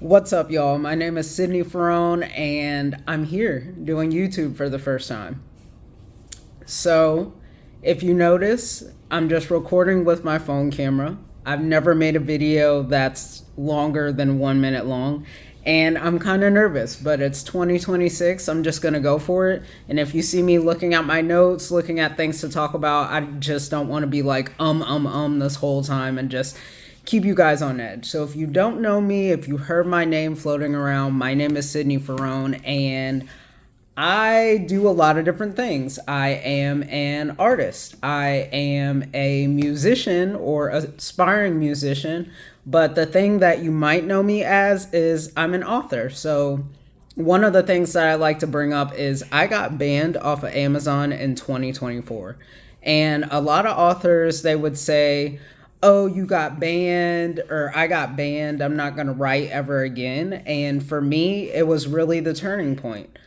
What's up, y'all? My name is Sydneyferon, and I'm here doing YouTube for the first time. So, if you notice, I'm just recording with my phone camera. I've never made a video that's longer than 1 minute long, and I'm kind of nervous, but it's 2026. I'm just going to go for it. And if you see me looking at my notes, looking at things to talk about, I just don't want to be like, this whole time and just keep you guys on edge. So if you don't know me, if you heard my name floating around, my name is Sydneyferon, and I do a lot of different things. I am an artist. I am a musician or aspiring musician, but the thing that you might know me as is I'm an author. So one of the things that I like to bring up is I got banned off of Amazon in 2024. And a lot of authors, they would say, oh, you got banned, or I got banned, I'm not going to write ever again. And for me, it was really the turning point.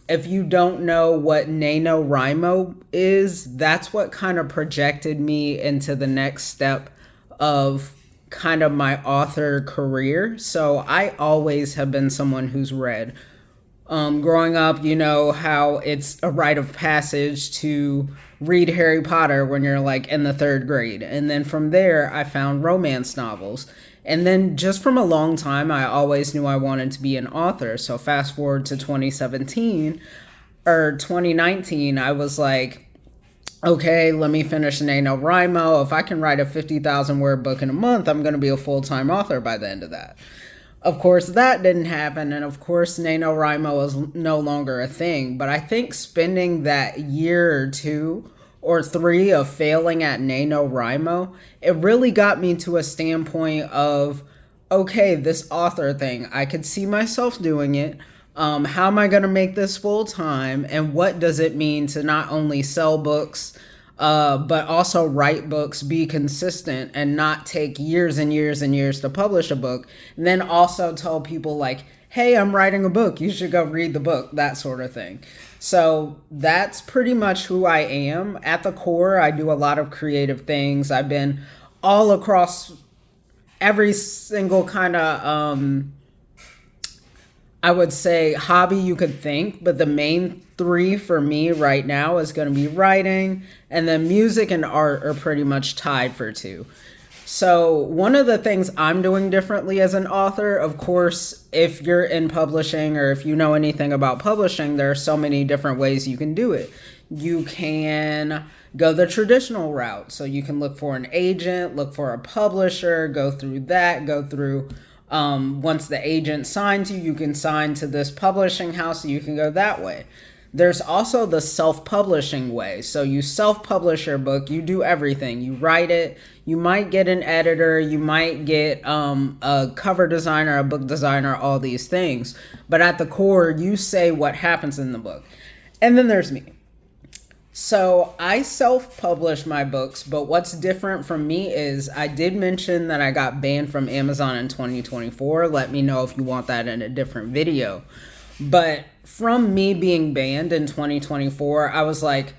If you don't know what NaNoWriMo is, that's what kind of projected me into the next step of kind of my author career. So I always have been someone who's read. Growing up, you know how it's a rite of passage to read Harry Potter when you're like in the third grade. And then from there, I found romance novels. And then just from a long time, I always knew I wanted to be an author. So fast forward to 2017 or 2019, I was like, okay, let me finish NaNoWriMo. If I can write a 50,000 word book in a month, I'm going to be a full-time author by the end of that. Of course, that didn't happen, and of course, NaNoWriMo is no longer a thing, but I think spending that year or 2 or 3 of failing at NaNoWriMo, it really got me to a standpoint of, okay, this author thing, I could see myself doing it. How am I going to make this full time, and what does it mean to not only sell books, but also write books, be consistent, and not take years and years and years to publish a book. And then also tell people like, hey, I'm writing a book, you should go read the book, that sort of thing. So that's pretty much who I am. At the core, I do a lot of creative things. I've been all across every single kind of, I would say, hobby you could think, but the main 3 for me right now is going to be writing, and then music and art are pretty much tied for 2. So one of the things I'm doing differently as an author, of course, if you're in publishing or if you know anything about publishing, there are so many different ways you can do it. You can go the traditional route. So you can look for an agent, look for a publisher, go through that, go through once the agent signs you, you can sign to this publishing house, so you can go that way. There's also the self-publishing way. So you self-publish your book, you do everything. You write it, you might get an editor, you might get a cover designer, a book designer, all these things. But at the core, you say what happens in the book. And then there's me. So I self-publish my books, but what's different from me is I did mention that I got banned from Amazon in 2024. Let me know if you want that in a different video. But from me being banned in 2024, I was like,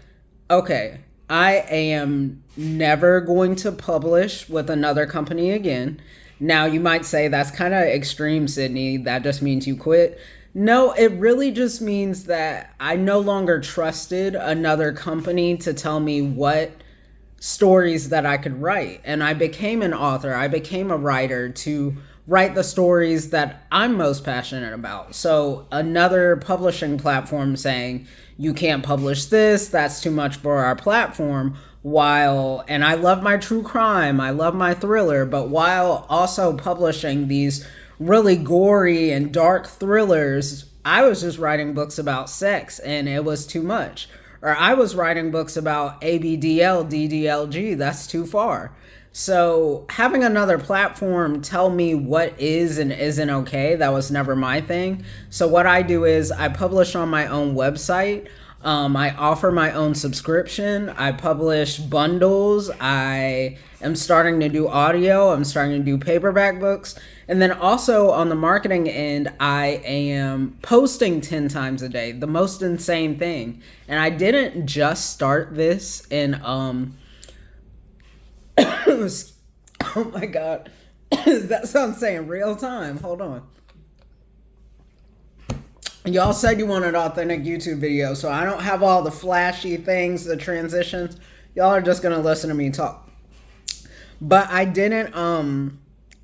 okay, I am never going to publish with another company again. Now you might say that's kind of extreme, Sydney. That just means you quit. No, it really just means that I no longer trusted another company to tell me what stories that I could write. And I became an author. I became a writer to write the stories that I'm most passionate about. So another publishing platform saying, you can't publish this, that's too much for our platform, and I love my true crime, I love my thriller, but while also publishing these really gory and dark thrillers, I was just writing books about sex and it was too much. Or I was writing books about ABDL, DDLG, that's too far. So having another platform tell me what is and isn't okay, that was never my thing. So what I do is I publish on my own website. I offer my own subscription. I publish bundles. I am starting to do audio. I'm starting to do paperback books. And then also on the marketing end, I am posting 10 times a day, the most insane thing. And I didn't just start this in, oh my God. That's what I'm saying, real time. Hold on. Y'all said you wanted authentic YouTube videos, so I don't have all the flashy things, the transitions. Y'all are just gonna listen to me talk. But I didn't,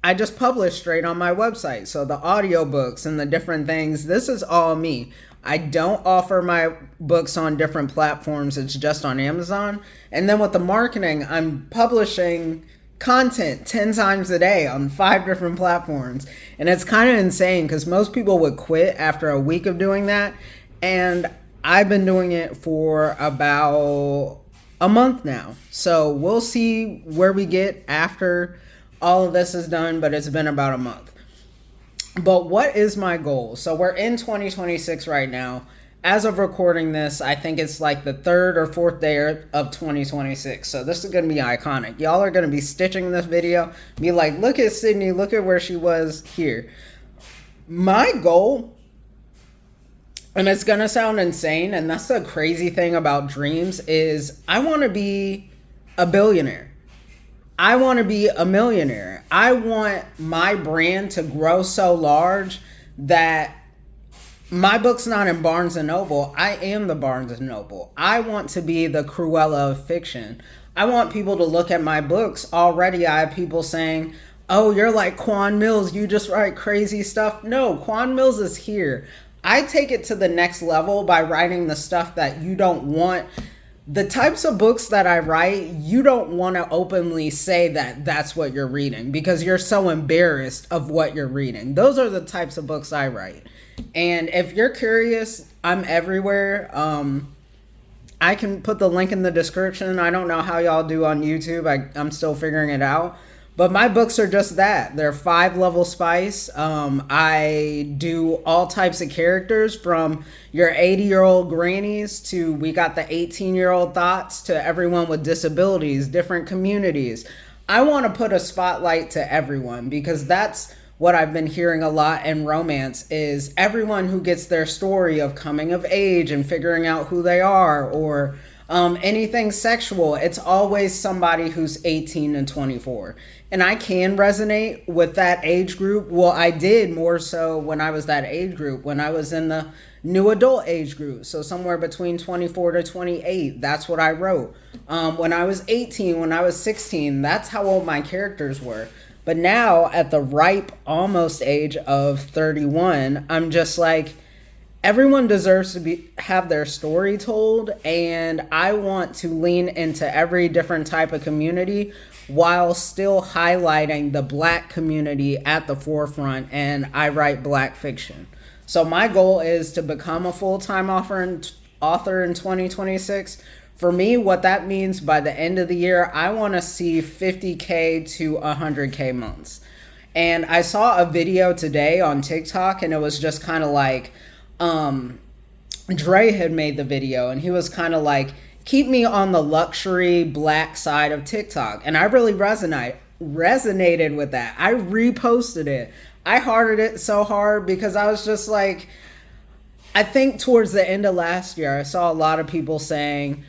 I just published straight on my website. So the audiobooks and the different things, this is all me. I don't offer my books on different platforms. It's just on Amazon. And then with the marketing, I'm publishing content 10 times a day on 5 different platforms. And it's kind of insane because most people would quit after a week of doing that. And I've been doing it for about a month now. So we'll see where we get after all of this is done, but it's been about a month. But what is my goal? So we're in 2026 right now. As of recording this, I think it's like the 3rd or 4th day of 2026. So this is going to be iconic. Y'all are going to be stitching this video, be like, look at Sydney, look at where she was here. My goal, and it's going to sound insane, and that's the crazy thing about dreams, is I want to be a billionaire. I want to be a millionaire. I want my brand to grow so large that my book's not in Barnes & Noble. I am the Barnes & Noble. I want to be the Cruella of fiction. I want people to look at my books. Already I have people saying, oh, you're like Quan Mills. You just write crazy stuff. No, Quan Mills is here. I take it to the next level by writing the stuff that you don't want. The types of books that I write, you don't want to openly say that that's what you're reading because you're so embarrassed of what you're reading. Those are the types of books I write. And if you're curious, I'm everywhere. I can put the link in the description. I don't know how y'all do on YouTube. I'm still figuring it out. But my books are just that. They're 5-level spice. I do all types of characters from your 80-year-old grannies to we got the 18-year-old thoughts to everyone with disabilities, different communities. I want to put a spotlight to everyone because that's what I've been hearing a lot in romance is everyone who gets their story of coming of age and figuring out who they are or anything sexual. It's always somebody who's 18 and 24. And I can resonate with that age group. Well, I did more so when I was that age group, when I was in the new adult age group. So somewhere between 24 to 28, that's what I wrote. When I was 18, when I was 16, that's how old my characters were. But now at the ripe almost age of 31, I'm just like, everyone deserves to have their story told. And I want to lean into every different type of community while still highlighting the Black community at the forefront. And I write Black fiction. So my goal is to become a full-time author in 2026. For me, what that means by the end of the year, I want to see 50K to 100K months. And I saw a video today on TikTok and it was just kind of like, Dre had made the video and he was kind of like, keep me on the luxury Black side of TikTok. And I really resonated with that. I reposted it. I hearted it so hard because I was just like, I think towards the end of last year, I saw a lot of people saying,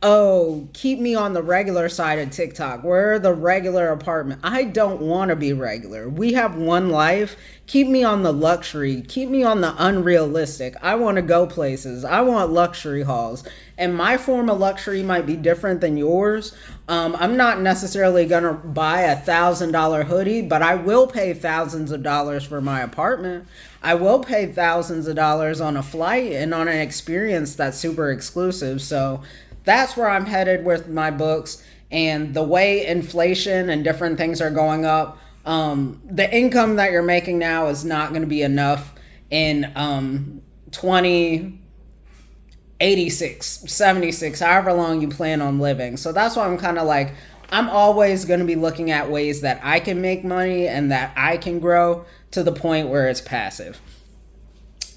oh, keep me on the regular side of TikTok. Where are the regular apartment? I don't want to be regular. We have one life. Keep me on the luxury. Keep me on the unrealistic. I want to go places. I want luxury hauls. And my form of luxury might be different than yours. I'm not necessarily going to buy $1,000 hoodie, but I will pay thousands of dollars for my apartment. I will pay thousands of dollars on a flight and on an experience that's super exclusive. So that's where I'm headed with my books. And the way inflation and different things are going up, the income that you're making now is not going to be enough in 2086, 76, however long you plan on living. So that's why I'm kind of like, I'm always going to be looking at ways that I can make money and that I can grow to the point where it's passive.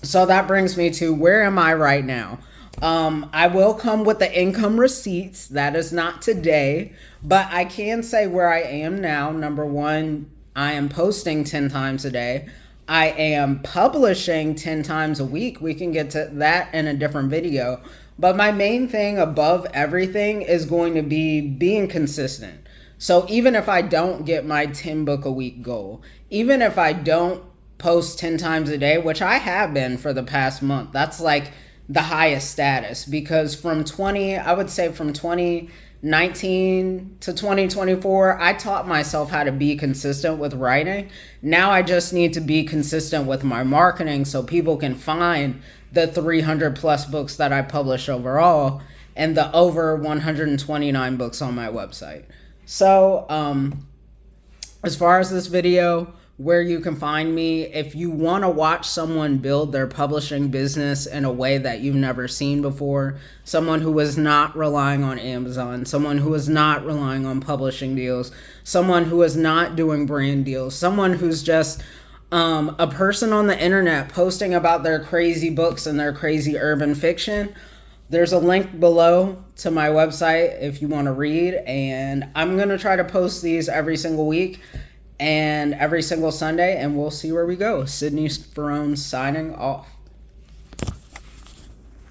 So that brings me to, where am I right now? I will come with the income receipts. That is not today, but I can say where I am now. Number one, I am posting 10 times a day. I am publishing 10 times a week. We can get to that in a different video. But my main thing above everything is going to be being consistent. So even if I don't get my 10 book a week goal, even if I don't post 10 times a day, which I have been for the past month, that's like the highest status, because I would say from 2019 to 2024, I taught myself how to be consistent with writing. Now I just need to be consistent with my marketing so people can find the 300 plus books that I publish overall and the over 129 books on my website. So, as far as this video, where you can find me, if you want to watch someone build their publishing business in a way that you've never seen before, someone who is not relying on Amazon, someone who is not relying on publishing deals, someone who is not doing brand deals, someone who's just a person on the internet posting about their crazy books and their crazy urban fiction, there's a link below to my website if you want to read, and I'm going to try to post these every single week and every single Sunday, and we'll see where we go. Sydneyferon signing off.